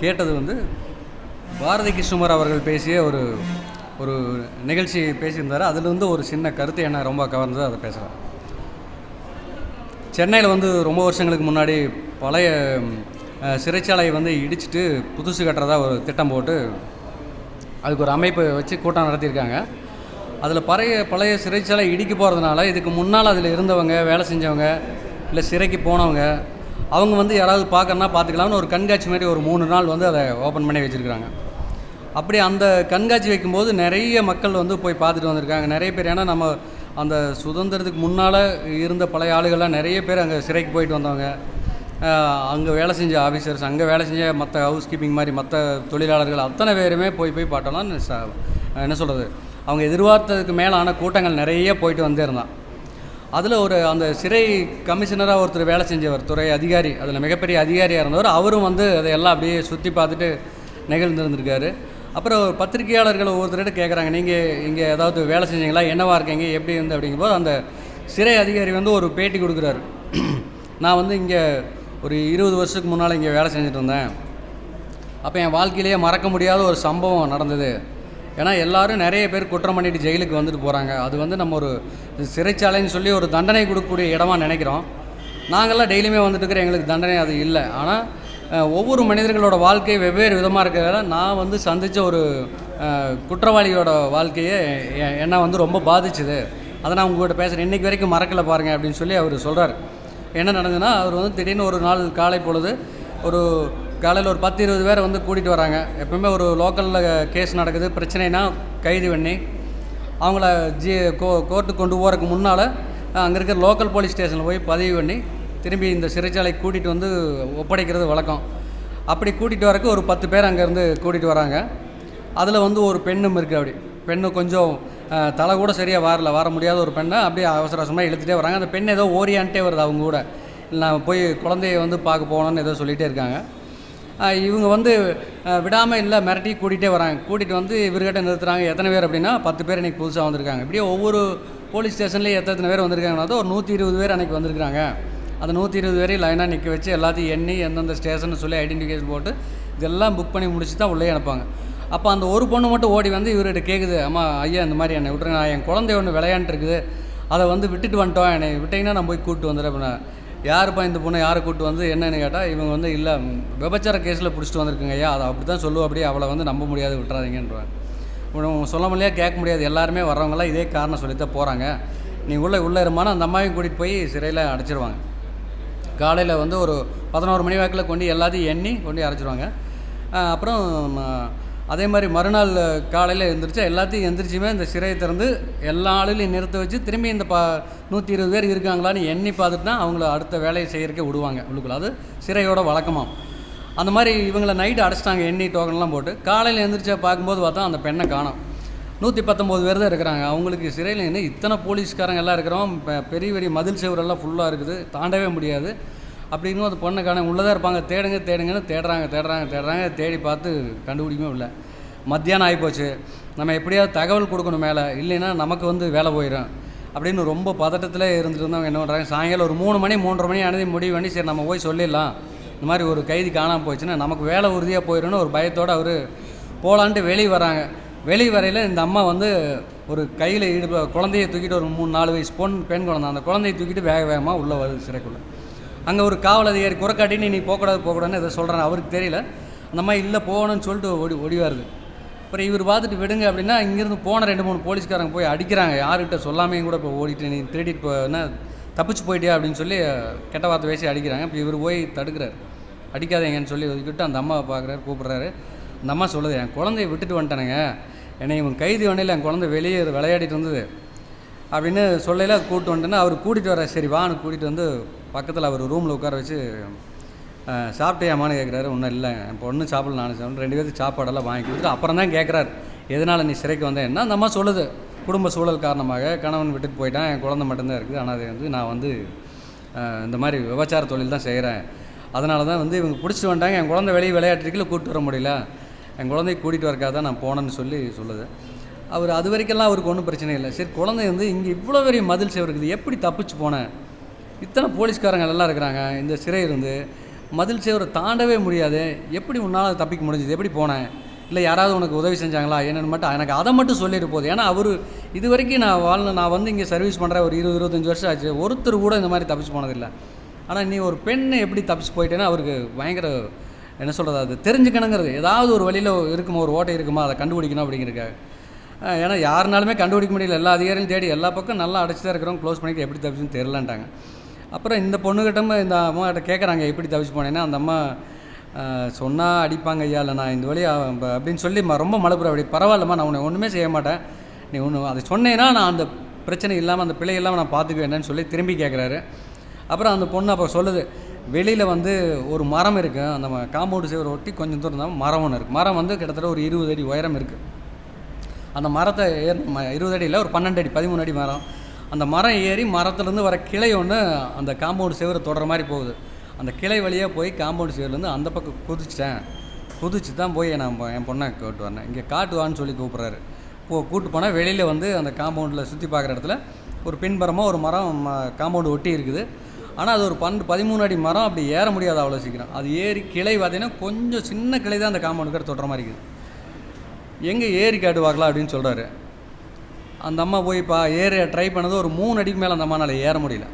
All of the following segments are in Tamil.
கேட்டது வந்து பாரதி கிருஷ்ணகுமார் அவர்கள் பேசிய ஒரு ஒரு நிகழ்ச்சி பேசியிருந்தார். அதில் வந்து ஒரு சின்ன கருத்து என்ன ரொம்ப கவர்ந்தது, அதை பேசுகிறேன். சென்னையில் வந்து ரொம்ப வருஷங்களுக்கு முன்னாடி பழைய சிறைச்சாலையை வந்து இடிச்சிட்டு புதுசு கட்டுறதா ஒரு திட்டம் போட்டு அதுக்கு ஒரு அமைப்பு வச்சு கூட்டம் நடத்தியிருக்காங்க. அதில் பழைய சிறைச்சாலை இடிக்க போகிறதுனால இதுக்கு முன்னால் அதில் இருந்தவங்க, வேலை செஞ்சவங்க, இல்லை சிறைக்கு போனவங்க, அவங்க வந்து யாராவது பார்க்கறனா பார்த்துக்கலாம்னு ஒரு கண்காட்சி மாதிரி ஒரு 3 நாள் வந்து அதை ஓப்பன் பண்ணி வச்சுருக்காங்க. அப்படி அந்த கண்காட்சி வைக்கும்போது நிறைய மக்கள் வந்து போய் பார்த்துட்டு வந்திருக்காங்க. நிறைய பேர், ஏன்னா நம்ம அந்த சுதந்திரத்துக்கு முன்னால் இருந்த பழைய ஆளுகள்லாம் நிறைய பேர் அங்கே சிறைக்கு போயிட்டு வந்தவங்க, அங்கே வேலை செஞ்ச ஆஃபீஸர்ஸ், அங்கே வேலை செஞ்ச மற்ற ஹவுஸ் கீப்பிங் மாதிரி மற்ற தொழிலாளர்கள் அத்தனை பேருமே போய் பார்த்தோன்னா என்ன சொல்கிறது, அவங்க எதிர்பார்த்ததுக்கு மேலான கூட்டங்கள் நிறைய போயிட்டு வந்திருந்தான். அதில் அந்த சிறை கமிஷனராக ஒருத்தர் வேலை செஞ்சவர், துறை அதிகாரி, அதில் மிகப்பெரிய அதிகாரியாக இருந்தவர், அவரும் வந்து அதையெல்லாம் அப்படியே சுற்றி பார்த்துட்டு நிகழ்ந்துருந்துருக்காரு. அப்புறம் பத்திரிகையாளர்கள் ஒவ்வொருத்தர்கிட்ட கேட்குறாங்க, நீங்கள் இங்கே ஏதாவது வேலை செஞ்சீங்களா, என்னவா இருக்கீங்க, எப்படி இருந்து அப்படிங்கும்போது அந்த சிறை அதிகாரி வந்து ஒரு பேட்டி கொடுக்குறாரு. நான் வந்து இங்கே ஒரு 20 வருஷத்துக்கு முன்னால் இங்கே வேலை செஞ்சுட்டு இருந்தேன். அப்போ என் வாழ்க்கையிலேயே மறக்க முடியாத ஒரு சம்பவம் நடந்தது. ஏன்னா எல்லோரும் நிறைய பேர் குற்றம் பண்ணிட்டு ஜெயிலுக்கு வந்துட்டு போகிறாங்க. அது வந்து நம்ம ஒரு சிறைச்சாலைன்னு சொல்லி ஒரு தண்டனை கொடுக்கக்கூடிய இடமா நினைக்கிறோம். நாங்கள்லாம் டெய்லியுமே வந்துட்டு இருக்கிற, எங்களுக்கு தண்டனை அது இல்லை. ஆனால் ஒவ்வொரு மனிதர்களோட வாழ்க்கை வெவ்வேறு விதமாக இருக்கிறதால நான் வந்து சந்தித்த ஒரு குற்றவாளியோட வாழ்க்கையை என்னை வந்து ரொம்ப பாதிச்சுது. அதை நான் உங்கள்கிட்ட பேசுகிறேன், இன்றைக்கி வரைக்கும் மறக்கலை பாருங்கள் அப்படின்னு சொல்லி அவர் சொல்கிறார். என்ன நடந்ததுன்னா, அவர் வந்து திடீர்னு ஒரு நாள் காலை பொழுது காலையில் ஒரு 10-20 பேரை வந்து கூட்டிகிட்டு வராங்க. எப்பவுமே ஒரு லோக்கலில் கேஸ் நடக்குது, பிரச்சனைனா கைது பண்ணி அவங்கள கோர்ட்டுக்கு கொண்டு போகிறதுக்கு முன்னால் அங்கே இருக்கிற லோக்கல் போலீஸ் ஸ்டேஷனில் போய் பதிவு பண்ணி திரும்பி இந்த சிறைச்சாலைக்கு கூட்டிகிட்டு வந்து ஒப்படைக்கிறது வழக்கம். அப்படி கூட்டிகிட்டு வரக்கு ஒரு 10 பேர் அங்கேருந்து கூட்டிகிட்டு வராங்க. அதில் வந்து ஒரு பெண்ணும் இருக்குது. அப்படி பெண்ணு கொஞ்சம் தலை கூட சரியாக வர முடியாத ஒரு பெண்ணை அப்படியே அவசர அவசரமாக இழுத்துகிட்டே வராங்க. அந்த பெண் ஏதோ ஓரியான்ட்டே வருது அவங்க கூட. நான் போய் குழந்தைய வந்து பார்க்க போகணுன்னு ஏதோ சொல்லிகிட்டே இருக்காங்க. இவங்க வந்து விடாமல் இல்லை, மிரட்டி கூட்டிகிட்டே வராங்க. கூட்டிகிட்டு வந்து இவர்கிட்ட நிறுத்துறாங்க. எத்தனை பேர் அப்படின்னா 10 பேர் இன்றைக்கி புதுசாக வந்திருக்காங்க. இப்படியே ஒவ்வொரு போலீஸ் ஸ்டேஷன்லேயும் எத்தனை பேர் வந்திருக்காங்கன்னா ஒரு 120 பேர் அன்றைக்கி வந்திருக்காங்க. அந்த 120 பேரையும் லைனாக நிற்க வச்சு எல்லாத்தையும் எண்ணி எந்தெந்த ஸ்டேஷன் சொல்லி ஐடென்டிஃபிகேஷன் போட்டு இதெல்லாம் புக் பண்ணி முடிச்சு தான் உள்ளே அனுப்பாங்க. அப்போ அந்த ஒரு பொண்ணு மட்டும் ஓடி வந்து இவர்கிட்ட கேட்குது, அம்மா ஐயா இந்த மாதிரி என்னை விட்டுருங்க, என் குழந்தை ஒன்று விளையாண்டுருக்குது, அதை வந்து விட்டுட்டு வந்துட்டோம், என்னை விட்டிங்கன்னா நான் போய் கூப்பிட்டு வந்துடுறேன் அப்படின்னா. யாருப்பா இந்த பொண்ணை, யாரை கூப்பிட்டு வந்து என்னன்னு கேட்டால் இவங்க வந்து இல்லை விபச்சார கேஸில் பிடிச்சிட்டு வந்திருக்குங்க ஐயா, அதை அப்படி தான் சொல்லுவோம், அப்படியே அவளை வந்து நம்ப முடியாது, விட்டுறாதீங்கன்றாங்க. சொல்ல முடியாது, கேட்க முடியாது, எல்லாருமே வர்றவங்களாம் இதே காரணம் சொல்லித்தான் போகிறாங்க, நீ உள்ளே இருமானா அந்த அம்மாவையும் கூட்டிகிட்டு போய் சிறையில் அடைச்சிருவாங்க. காலையில் வந்து ஒரு 11 மணி வாக்கில் கொண்டு எல்லாத்தையும் எண்ணி கொண்டு அடைச்சிருவாங்க. அப்புறம் அதே மாதிரி மறுநாள் காலையில் எழுந்திரிச்சா எல்லாத்தையும் எந்திரிச்சுமே இந்த சிறையை திறந்து எல்லா ஆளுகளையும் நிறுத்த வச்சு திரும்பி இந்த 120 பேர் இருக்காங்களான்னு எண்ணி பார்த்துட்டு தான் அவங்கள அடுத்த வேலையை செய்கிறக்கே விடுவாங்க உள்ளுக்குள்ள. அது சிறையோட வழக்கமாக. அந்த மாதிரி இவங்களை நைட்டு அடைச்சிட்டாங்க, எண்ணி டோக்கன்லாம் போட்டு. காலையில் எழுந்திரிச்சா பார்க்கும்போது பார்த்தா அந்த பெண்ணை காணோம். 119 பேர் தான் இருக்கிறாங்க. அவங்களுக்கு சிறையில் என்ன இத்தனை போலீஸ்காரங்க எல்லாம் இருக்கிறோம், பெரிய பெரிய மதில் செவரெல்லாம் ஃபுல்லாக இருக்குது, தாண்டவே முடியாது. அப்படின்னும் அந்த பொண்ணை காண உள்ளதாக இருப்பாங்க. தேடுங்கன்னு தேடுறாங்க, தேடி பார்த்து கண்டுபிடிக்கவே இல்லை. மத்தியானம் ஆகிப்போச்சு, நம்ம எப்படியாவது தகவல் கொடுக்கணும் மேலே, இல்லைன்னா நமக்கு வந்து வேலை போயிடும் அப்படின்னு ரொம்ப பதட்டத்தில் இருந்துட்டு இருந்தவங்க என்ன பண்ணுறாங்க, சாயங்காலம் ஒரு 3 மணி 3:30 மணி ஆனது முடிவு பண்ணி சரி நம்ம போய் சொல்லிடலாம், இந்த மாதிரி ஒரு கைதி காணாமல் போச்சுன்னா நமக்கு வேலை உறுதியாக போயிடும்னு ஒரு பயத்தோடு அவர் போகலான்ட்டு வெளியே வராங்க. வெளியே வரையில் இந்த அம்மா வந்து ஒரு கையில் குழந்தையை தூக்கிட்டு, ஒரு 3-4 வயசு பெண் குழந்தை, அந்த குழந்தையை தூக்கிட்டு வேகமாக உள்ளே வருது சிறைக்குள்ளே. அங்கே ஒரு காவல் அதிகாரி குறைக்காட்டின்னு நீ போகக்கூடாதுன்னு இதை சொல்கிறாங்க. அவருக்கு தெரியல. அந்த மாதிரி இல்லை போகணும்னு சொல்லிட்டு ஓடி வருது. அப்புறம் இவர் பார்த்துட்டு விடுங்க அப்படின்னா இங்கேருந்து போன 2-3 போலீஸ்காரங்க போய் அடிக்கிறாங்க. யார்கிட்ட சொல்லாமையும் கூட இப்போ ஓடிட்டு நீ திருடிட்டு என்ன தப்பிச்சு போயிட்டியா அப்படின்னு சொல்லி கெட்ட வார்த்தை பேசி அடிக்கிறாங்க. இப்போ இவர் போய் தடுக்கிறார், அடிக்காதீங்கன்னு சொல்லி ஒதுக்கிட்டு அந்த அம்மாவை பார்க்குறாரு, கூப்பிட்றாரு. அந்த அம்மா சொல்லுது, என் குழந்தைய விட்டுட்டு வந்துட்டானுங்க, என்னை இவன் கைது வண்டியில் என் குழந்தை வெளியே விளையாடிட்டு இருந்தது அப்படின்னு சொல்லையில் அது கூப்பிட்டு வந்துட்டேன்னா அவர் கூட்டிகிட்டு வர. சரி வான்னு கூட்டிகிட்டு வந்து பக்கத்தில் அவர் ரூமில் உட்கார வச்சு சாப்பிட்டியாமான்னு கேட்குறாரு. ஒன்றும் இல்லை, என் பொண்ணு சாப்பிடல, நானும் சாப்பிட்றேன், 2 பேருக்கு சாப்பாடெல்லாம் வாங்கி கொடுத்துட்டு அப்புறம் தான் கேட்குறாரு எதனால் நீ சிறைக்கு வந்தேன்னா. அந்த அம்மா சொல்லுது, குடும்ப சூழல் காரணமாக கணவன் விட்டுட்டு போயிட்டான், என் குழந்தை மட்டும்தான் இருக்குது, ஆனால் அது வந்து நான் வந்து இந்த மாதிரி விபச்சார தொழில் தான் செய்கிறேன், அதனால தான் வந்து இவங்க பிடிச்சிட்டு வந்துட்டாங்க, என் குழந்தை வெளியே விளையாட்டுக்குள்ள கூப்பிட்டு வர முடியல, என் குழந்தைய கூட்டிகிட்டு வரக்காக தான் நான் போனேன்னு சொல்லுது. அவர் அது வரைக்கெல்லாம் அவருக்கு ஒன்றும் பிரச்சனை இல்லை. சரி குழந்தை வந்து இங்கே இவ்வளோ பெரிய மதில் சேவை இருக்குது, எப்படி தப்பிச்சு போனேன், இத்தனை போலீஸ்காரங்க எல்லாம் இருக்கிறாங்க இந்த சிறை இருந்து, மதில் சேவரை தாண்டவே முடியாது, எப்படி உன்னால் தப்பிக்க முடிஞ்சது, எப்படி போனேன், இல்லை யாராவது உனக்கு உதவி செஞ்சாங்களா என்னென்னு மட்டும் எனக்கு அதை மட்டும் சொல்லிட்டு போகுது. ஏன்னா அவர் இது வரைக்கும் நான் வந்து இங்கே சர்வீஸ் பண்ணுறேன் ஒரு 20-25 வருஷம் ஆச்சு, ஒருத்தர் கூட இந்த மாதிரி தப்பிச்சு போனதில்லை. ஆனால் நீ ஒரு பெண்ணை எப்படி தப்பிச்சு போயிட்டேன்னா அவருக்கு பயங்கர என்ன சொல்கிறது, அது தெரிஞ்சுக்கணுங்கிறது, ஏதாவது ஒரு வழியில் இருக்குமா, ஒரு ஓட்டை இருக்குமா, அதை கண்டுபிடிக்கணும் அப்படிங்கிறக்காக. ஏன்னா யாருனாலுமே கண்டுபிடிக்க முடியல, எல்லா அதிகாரியும் தேடி எல்லா பக்கம் நல்லா அடைச்சி தான் இருக்கிறோம், க்ளோஸ் பண்ணிட்டு எப்படி தப்பிச்சுன்னு தெரிலன்ட்டாங்க. அப்புறம் இந்த பொண்ணுக்கிட்ட இந்த அம்மாக்கிட்ட கேட்குறாங்க எப்படி தப்பிச்சு போனேன்னா, அந்த அம்மா சொன்னால் அடிப்பாங்க ஐயா, இல்லை நான் இந்த வழி அப்படின்னு சொல்லி ரொம்ப மழுப்புற, அப்படி பரவாயில்லம்மா நான் உன்னை ஒன்றுமே செய்ய மாட்டேன், நீ ஒன்று அதை சொன்னேன்னா நான் அந்த பிரச்சனை இல்லாமல் அந்த பிள்ளை இல்லாமல் நான் பார்த்துக்குவேன்னு சொல்லி திரும்பி கேட்குறாரு. அப்புறம் அந்த பொண்ணு அப்போ சொல்லுது, வெளியில் வந்து ஒரு மரம் இருக்குது, அந்த காம்பவுண்டு சேவரை ஒட்டி கொஞ்சம் தூரம் தான் மரம் ஒன்று இருக்குது, மரம் வந்து கிட்டத்தட்ட ஒரு 20 அடி உயரம் இருக்குது. அந்த மரத்தை 20 அடி இல்லை, ஒரு 12 அடி 13 அடி மரம். அந்த மரம் ஏறி மரத்துலேருந்து வர கிளை ஒன்று அந்த காம்பவுண்டு சேவரை தொடர மாதிரி போகுது. அந்த கிளை வழியாக போய் காம்பவுண்டு சேவர்லேருந்து அந்த பக்கம் குதிச்சு தான் போய் நான் என் பொண்ணை கூப்பிட்டு வரேன், இங்கே காட்டுவான்னு சொல்லி கூப்பிட்றாரு. கூப்பிட்டு போனால் வெளியில் வந்து அந்த காம்பவுண்டில் சுற்றி பார்க்குற இடத்துல ஒரு பின்புறமாக ஒரு மரம் காம்பவுண்டு ஒட்டி இருக்குது. ஆனால் அது ஒரு 13 அடி மரம், அப்படி ஏற முடியாது அவ்வளோ சீக்கிரம். அது ஏறி கிளை பார்த்தீங்கன்னா கொஞ்சம் சின்ன கிளை தான் அந்த காம்பவுண்டு கிட்ட தொடுற மாதிரி இருக்குது. எங்கே ஏறி காட்டுவாங்களா அப்படின்னு சொல்கிறாரு. அந்த அம்மா போய் ஏற ட்ரை பண்ணது ஒரு 3 அடிக்கு மேலே அந்த அம்மானால் ஏற முடியல,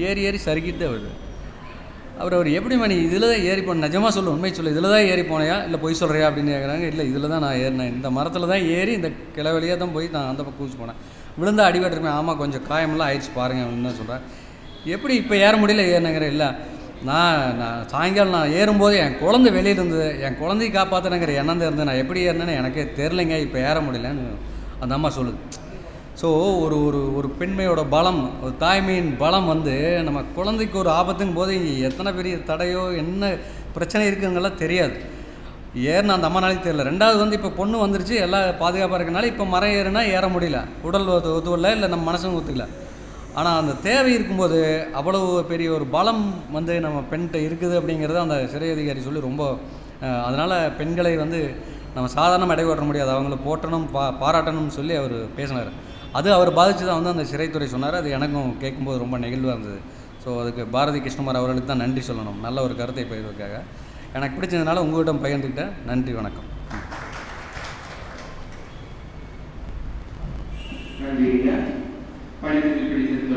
ஏறி சறுக்கிட்டு வருது. அவர் எப்படி மணி இதில் தான் ஏறி போனேன், நிஜமாக சொல்லு, உண்மை சொல்லு, இதில் தான் ஏறி போனையா இல்லை பொய் சொல்கிறியா அப்படின்னு கேட்குறாங்க. இல்லை இதில் தான் நான் ஏறினேன், இந்த மரத்தில் தான் ஏறி இந்த கிளை வழியாக தான் போய் நான் அந்த பக்கம் குதிச்சு போனேன், விழுந்தா அடிபட்டிருப்பேன், ஆமாம் கொஞ்சம் காயமெல்லாம் ஆயிடுச்சு பாருங்கள் அப்படின்னு தான் சொல்கிறேன். எப்படி இப்போ ஏற முடியல ஏறினங்கிற, இல்லை நான் சாயங்காலம் நான் ஏறும்போது என் குழந்தை வெளியில் இருந்தது, என் குழந்தையை காப்பாற்றினங்கிற எண்ணம் தான் இருந்தது, நான் எப்படி ஏறினேன்னு எனக்கே தெரிலைங்க, இப்போ ஏற முடியலன்னு அந்த அம்மா சொல்லுது. ஸோ ஒரு ஒரு ஒரு பெண்மையோட பலம், ஒரு தாய்மையின் பலம் வந்து நம்ம குழந்தைக்கு ஒரு ஆபத்துங்கும் போது எத்தனை பெரிய தடையோ என்ன பிரச்சனை இருக்குங்கெல்லாம் தெரியாது. ஏறின அந்த அம்மானாலே தெரியல. ரெண்டாவது வந்து இப்போ பொண்ணு வந்துருச்சு, எல்லாம் பாதுகாப்பாக இருக்கனால இப்போ மரம் ஏறுனா ஏற முடியல, உடல் ஒத்துவல, இல்லை நம்ம மனசும் ஒத்துக்கல. ஆனால் அந்த தேவை இருக்கும்போது அவ்வளோ பெரிய ஒரு பலம் வந்து நம்ம பெண்கிட்ட இருக்குது அப்படிங்கிறது அந்த சிறை அதிகாரி சொல்லி ரொம்ப அதனால் பெண்களை வந்து நம்ம சாதாரணமாக எடை ஓட்ட முடியாது, அவங்கள போற்றணும் பாராட்டணும்னு சொல்லி அவர் பேசினார். அது அவர் பாதித்து தான் வந்து அந்த சிறைத்துறை சொன்னார். அது எனக்கும் கேட்கும்போது ரொம்ப நெகிழ்வாக இருந்தது. ஸோ அதுக்கு பாரதி கிருஷ்ணகுமார் அவர்களுக்கு தான் நன்றி சொல்லணும், நல்ல ஒரு கருத்தை பகிர்வதற்காக. எனக்கு பிடிச்சதுனால உங்கள்கிட்ட பகிர்ந்துக்கிட்டேன். நன்றி, வணக்கம். நன்றி. படித்ததில் பிடித்தது